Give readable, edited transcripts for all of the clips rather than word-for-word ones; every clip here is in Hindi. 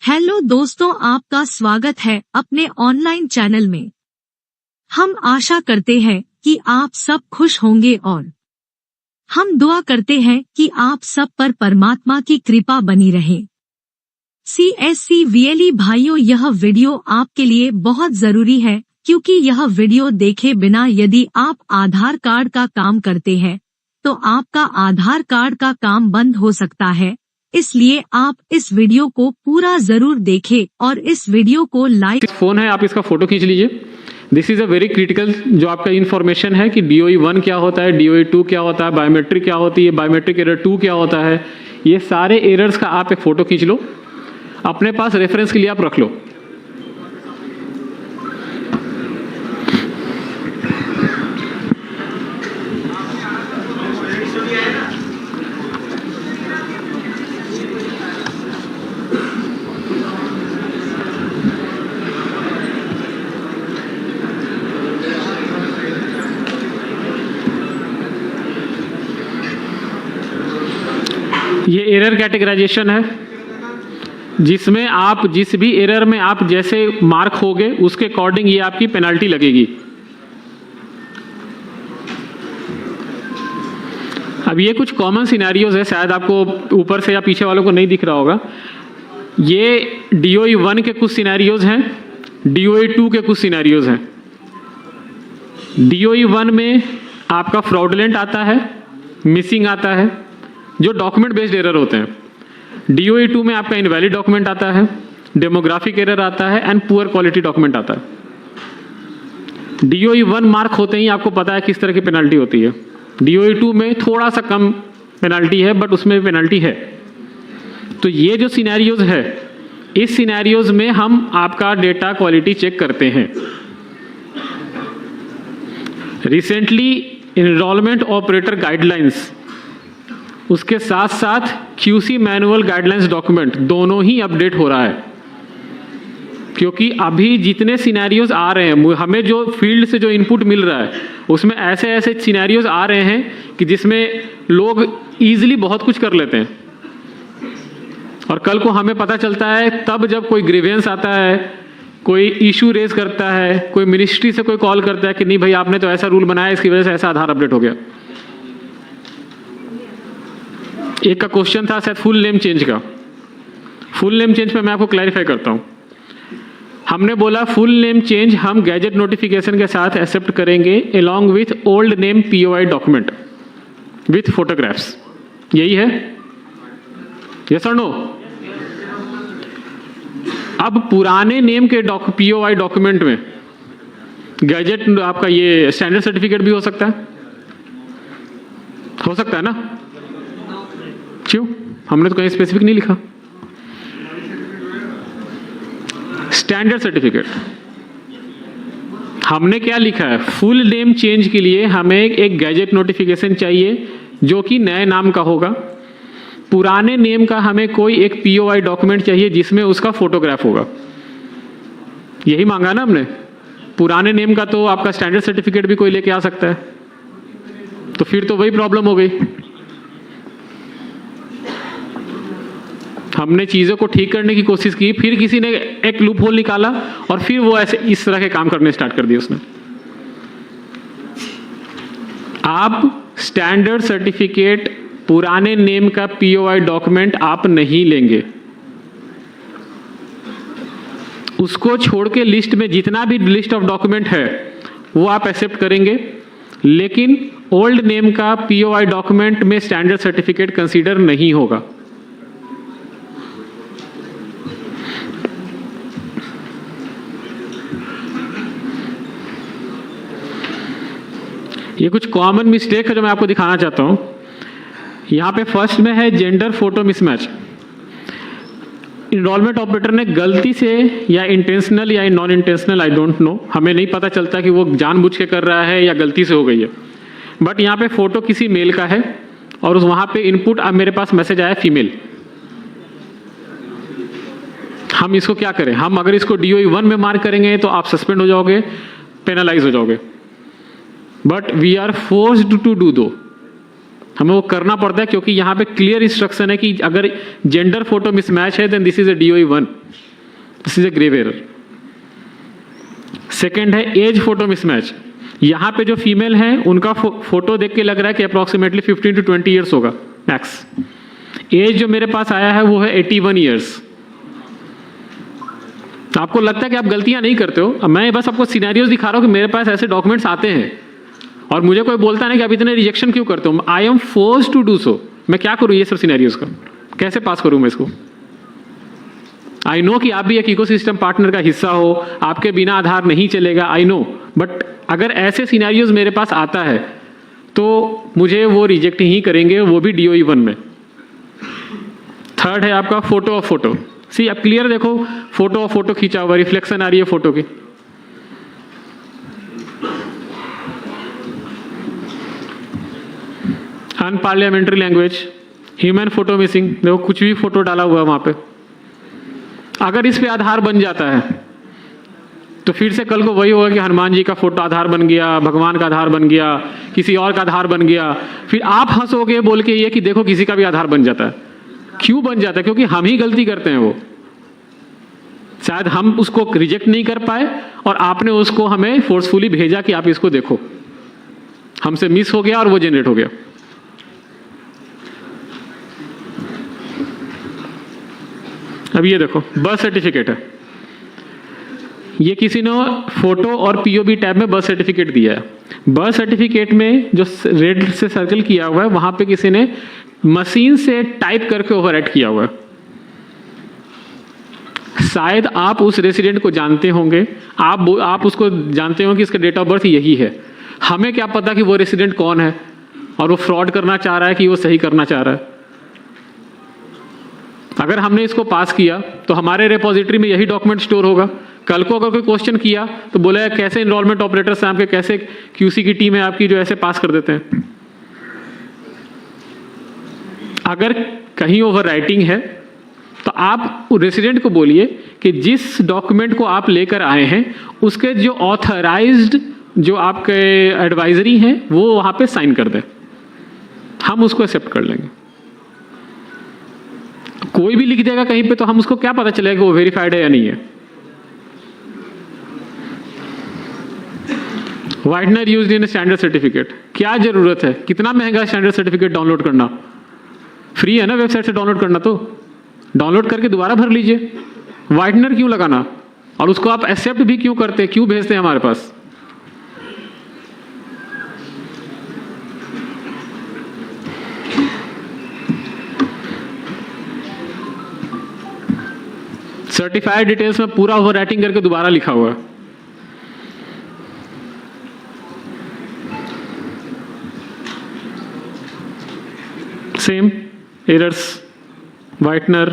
हेलो दोस्तों, आपका स्वागत है अपने ऑनलाइन चैनल में। हम आशा करते हैं कि आप सब खुश होंगे और हम दुआ करते हैं कि आप सब पर परमात्मा की कृपा बनी रहे। CSC VLE भाइयों, यह वीडियो आपके लिए बहुत जरूरी है क्योंकि यह वीडियो देखे बिना यदि आप आधार कार्ड का काम करते हैं तो आपका आधार कार्ड का काम बंद हो सकता है। इसलिए आप इस वीडियो को पूरा जरूर देखें और इस वीडियो को लाइक। फोन है, आप इसका फोटो खींच लीजिए। This is a very critical जो आपका इन्फॉर्मेशन है कि DOE 1 क्या होता है, DOE 2 क्या होता है, बायोमेट्रिक क्या होती है, बायोमेट्रिक एरर 2 क्या होता है। ये सारे एरर्स का आप एक फोटो खींच लो, अपने पास रेफरेंस के लिए आप रख लो। ये एरर कैटेगराइजेशन है जिसमें आप जिस भी एरर में आप जैसे मार्क होगे उसके अकॉर्डिंग ये आपकी पेनल्टी लगेगी। अब ये कुछ कॉमन सिनेरियोज है, शायद आपको ऊपर से या पीछे वालों को नहीं दिख रहा होगा। ये DOE 1 के कुछ सिनेरियोज हैं, DOE 2 के कुछ सिनेरियोज हैं। DOE 1 में आपका फ्रॉडुलेंट आता है, मिसिंग आता है, जो डॉक्यूमेंट बेस्ड एरर होते हैं। DOE 2 में आपका इनवैलिड डॉक्यूमेंट आता है, डेमोग्राफिक एरर आता है एंड पुअर क्वालिटी डॉक्यूमेंट आता है। DOE 1 मार्क होते ही आपको पता है किस तरह की पेनल्टी होती है। DOE 2 में थोड़ा सा कम पेनल्टी है बट उसमें भी पेनल्टी है। तो ये जो सिनेरियोज है, इस सिनेरियोज में हम आपका डेटा क्वालिटी चेक करते हैं। रिसेंटली एनरोलमेंट ऑपरेटर गाइडलाइंस, उसके साथ साथ QC मैनुअल गाइडलाइंस डॉक्यूमेंट दोनों ही अपडेट हो रहा है, क्योंकि अभी जितने सिनेरियोज आ रहे हैं, हमें जो फील्ड से जो इनपुट मिल रहा है उसमें ऐसे ऐसे सिनेरियोज आ रहे हैं कि जिसमें लोग इजीली बहुत कुछ कर लेते हैं और कल को हमें पता चलता है तब जब कोई ग्रीवेंस आता है, कोई इशू रेज करता है, कोई मिनिस्ट्री से कोई कॉल करता है कि नहीं भाई आपने तो ऐसा रूल बनाया, इसकी वजह से ऐसा आधार अपडेट हो गया। एक का क्वेश्चन था शायद फुल नेम चेंज का। फुल नेम चेंज पे मैं आपको क्लैरिफाई करता हूं। हमने बोला फुल नेम चेंज हम गैजेट नोटिफिकेशन के साथ एक्सेप्ट करेंगे along with old name POI document with photographs. यही है, यस और नो? अब पुराने नेम के POI डॉक्यूमेंट में गैजेट आपका ये स्टैंडर्ड सर्टिफिकेट भी हो सकता है, हो सकता है ना? क्यों? हमने तो कहीं स्पेसिफिक नहीं लिखा। स्टैंडर्ड सर्टिफिकेट हमने क्या लिखा है? फुल नेम चेंज के लिए हमें एक गैजेट नोटिफिकेशन चाहिए जो कि नए नाम का होगा। पुराने नेम का हमें कोई एक POI डॉक्यूमेंट चाहिए जिसमें उसका फोटोग्राफ होगा। यही मांगा ना हमने। पुराने नेम का तो आपका स्टैंडर्ड सर्टिफिकेट भी कोई लेके आ सकता है, तो फिर तो वही प्रॉब्लम हो गई। हमने चीजों को ठीक करने की कोशिश की, फिर किसी ने एक लूप होल निकाला और फिर वो ऐसे इस तरह के काम करने स्टार्ट कर दिए उसने। आप स्टैंडर्ड सर्टिफिकेट पुराने नेम का POI डॉक्यूमेंट आप नहीं लेंगे। उसको छोड़ के लिस्ट में जितना भी लिस्ट ऑफ डॉक्यूमेंट है वो आप एक्सेप्ट करेंगे, लेकिन ओल्ड नेम का POI डॉक्यूमेंट में स्टैंडर्ड सर्टिफिकेट कंसीडर नहीं होगा। ये कुछ कॉमन मिस्टेक है जो मैं आपको दिखाना चाहता हूं। यहां पे फर्स्ट में है gender photo mismatch. Enrollment operator ने गलती से या इंटेंशनल या non intentional, I don't know, हमें नहीं पता चलता कि वो जानबूझ के कर रहा है या गलती से हो गई है, बट यहाँ पे फोटो किसी मेल का है और वहां पे इनपुट अब मेरे पास मैसेज आया फीमेल। हम इसको क्या करें? हम अगर इसको DOE 1 में मार्क करेंगे तो आप सस्पेंड हो जाओगे, पेनलाइज हो जाओगे, but we are forced to do दो। हमें वो करना पड़ता है क्योंकि यहाँ पे क्लियर इंस्ट्रक्शन है कि अगर जेंडर फोटो मिसमैच है then this is a DOE 1, this is a grave error. Second है एज फोटो मिसमैच। यहाँ पे जो फीमेल है उनका फोटो देख के लग रहा है कि अप्रॉक्सीमेटली 15 to 20 ईयर्स होगा मैक्स। एज जो मेरे पास आया है वो है 81 ईयर्स। आपको लगता है कि आप गलतियां नहीं करते हो, मैं बस आपको सिनेरियोज दिखा रहा हूं कि मेरे पास ऐसे डॉक्यूमेंट्स आते हैं और मुझे कोई बोलता नहीं कि आप इतने रिजेक्शन क्यों करते हो। I am forced to do so. मैं क्या करूं ये सब सिनेरियोज का, कैसे पास करूं मैं इसको। आई नो कि आप भी एक इकोसिस्टम पार्टनर का हिस्सा हो, आपके बिना आधार नहीं चलेगा, आई नो, बट अगर ऐसे सिनेरियोज मेरे पास आता है तो मुझे वो रिजेक्ट ही करेंगे, वो भी DOE 1 में। थर्ड है आपका फोटो ऑफ फोटो। सी आप क्लियर देखो, फोटो ऑफ फोटो खींचा हुआ, रिफ्लेक्शन आ रही है फोटो की। Unparliamentary language, human photo missing, देखो कुछ भी फोटो डाला हुआ है वहां पे। अगर इस पे आधार बन जाता है तो फिर से कल को वही होगा कि हनुमान जी का फोटो आधार बन गया, भगवान का आधार बन गया, किसी और का आधार बन गया, फिर आप हंसोगे बोल के ये कि देखो किसी का भी आधार बन जाता है। क्यों बन जाता है? क्योंकि हम ही गलती करते हैं। वो शायद हम उसको रिजेक्ट नहीं कर पाए और आपने उसको हमें फोर्सफुली भेजा कि आप इसको देखो, हमसे मिस हो गया और वो जनरेट हो गया। अब ये देखो बर्थ सर्टिफिकेट है, ये किसी ने फोटो और POB टैब में बर्थ सर्टिफिकेट दिया है। बर्थ सर्टिफिकेट में जो रेड से सर्कल किया हुआ है वहां पे किसी ने मशीन से टाइप करके ओवरराइट किया हुआ है। शायद आप उस रेसिडेंट को जानते होंगे, आप उसको जानते हो कि इसका डेट ऑफ बर्थ यही है। हमें क्या पता कि वो रेसिडेंट कौन है और वो फ्रॉड करना चाह रहा है कि वो सही करना चाह रहा है। अगर हमने इसको पास किया तो हमारे रिपोजिटरी में यही डॉक्यूमेंट स्टोर होगा। कल को अगर कोई क्वेश्चन किया तो बोला कैसे इनरोलमेंट ऑपरेटर्स हैं आपके, कैसे QC की टीम है आपकी जो ऐसे पास कर देते हैं। अगर कहीं ओवर राइटिंग है तो आप रेसिडेंट को बोलिए कि जिस डॉक्यूमेंट को आप लेकर आए हैं उसके जो ऑथराइज्ड जो आपके एडवाइजरी हैं वो वहां पे साइन कर दें, हम उसको एक्सेप्ट कर लेंगे। कोई भी लिख देगा कहीं पे तो हम उसको क्या पता चलेगा कि वो वेरीफाइड है या नहीं है। Whitener used in standard certificate, क्या जरूरत है? कितना महंगा स्टैंडर्ड सर्टिफिकेट डाउनलोड करना? फ्री है ना वेबसाइट से डाउनलोड करना, तो डाउनलोड करके दोबारा भर लीजिए। वाइटनर क्यों लगाना? और उसको आप एक्सेप्ट भी क्यों करते हैं, क्यों भेजते हैं हमारे पास? सर्टिफाइड डिटेल्स में पूरा ओवर राइटिंग करके दोबारा लिखा हुआ है। सेम एरर्स, वाइटनर,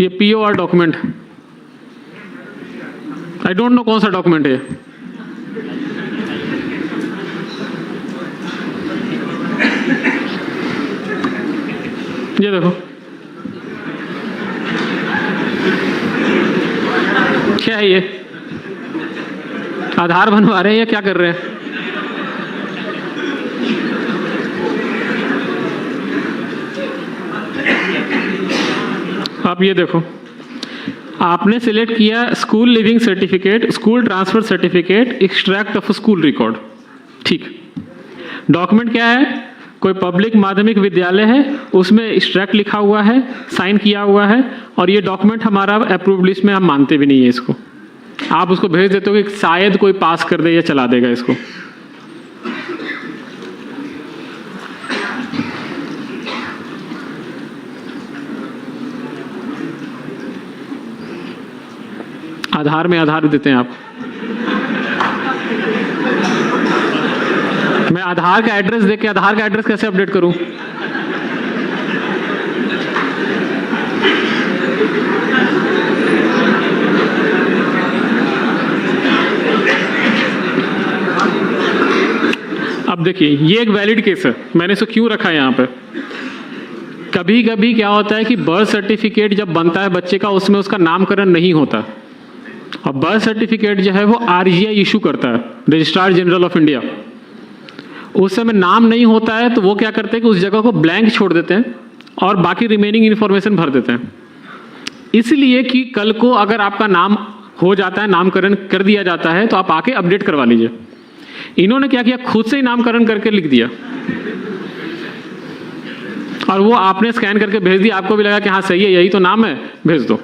ये POR document, I don't no कौन सा डॉक्यूमेंट है। ये देखो क्या है, ये आधार बनवा रहे हैं या क्या कर रहे हैं? आप ये देखो, आपने सिलेक्ट किया school leaving certificate, school transfer certificate, extract of school record. ठीक, डॉक्यूमेंट क्या है? कोई पब्लिक माध्यमिक विद्यालय है, उसमें एक्सट्रैक्ट लिखा हुआ है, साइन किया हुआ है, और ये डॉक्यूमेंट हमारा अप्रूव लिस्ट में हम मानते भी नहीं है इसको। आप उसको भेज देते हो कि शायद कोई पास कर दे या चला देगा इसको। आधार में आधार देते हैं आप। मैं आधार का एड्रेस देख के आधार का एड्रेस कैसे अपडेट करूं? अब देखिए, ये एक वैलिड केस है, मैंने इसको क्यों रखा है यहाँ पे। कभी कभी क्या होता है कि बर्थ सर्टिफिकेट जब बनता है बच्चे का, उसमें उसका नामकरण नहीं होता, और बर्थ सर्टिफिकेट जो है वो RGI इशू करता है, रजिस्ट्रार जनरल ऑफ इंडिया। उस समय नाम नहीं होता है तो वो क्या करते हैं कि उस जगह को ब्लैंक छोड़ देते हैं और बाकी रिमेनिंग इन्फॉर्मेशन भर देते हैं, इसलिए कि कल को अगर आपका नाम हो जाता है, नामकरण कर दिया जाता है, तो आप आके अपडेट करवा लीजिए। इन्होंने क्या किया, खुद से ही नामकरण करके लिख दिया और वो आपने स्कैन करके भेज दिया, आपको भी लगा कि हाँ सही है, यही तो नाम है, भेज दो।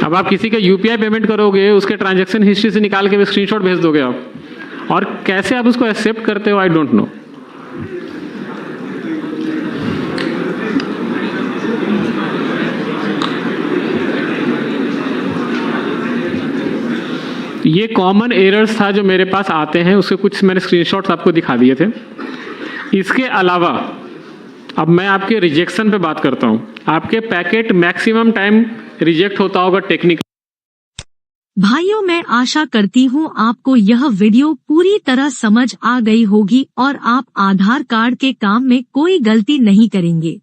अब आप किसी का यूपीआई पेमेंट करोगे, उसके ट्रांजैक्शन हिस्ट्री से निकाल के स्क्रीनशॉट भेज दोगे आप, और कैसे आप उसको एक्सेप्ट करते हो, आई डोंट नो। ये कॉमन एरर्स था जो मेरे पास आते हैं, उसके कुछ मैंने स्क्रीनशॉट्स आपको दिखा दिए थे। इसके अलावा अब मैं आपके रिजेक्शन पे बात करता हूं। आपके पैकेट मैक्सिमम टाइम रिजेक्ट होता होगा टेक्निकल। भाइयों, मैं आशा करती हूँ आपको यह वीडियो पूरी तरह समझ आ गई होगी और आप आधार कार्ड के काम में कोई गलती नहीं करेंगे।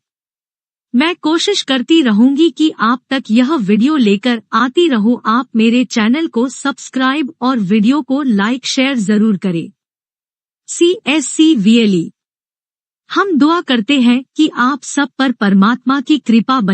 मैं कोशिश करती रहूंगी कि आप तक यह वीडियो लेकर आती रहूं। आप मेरे चैनल को सब्सक्राइब और वीडियो को लाइक शेयर जरूर करें। CSCVLE। हम दुआ करते हैं कि आप सब पर परमात्मा की कृपा बने।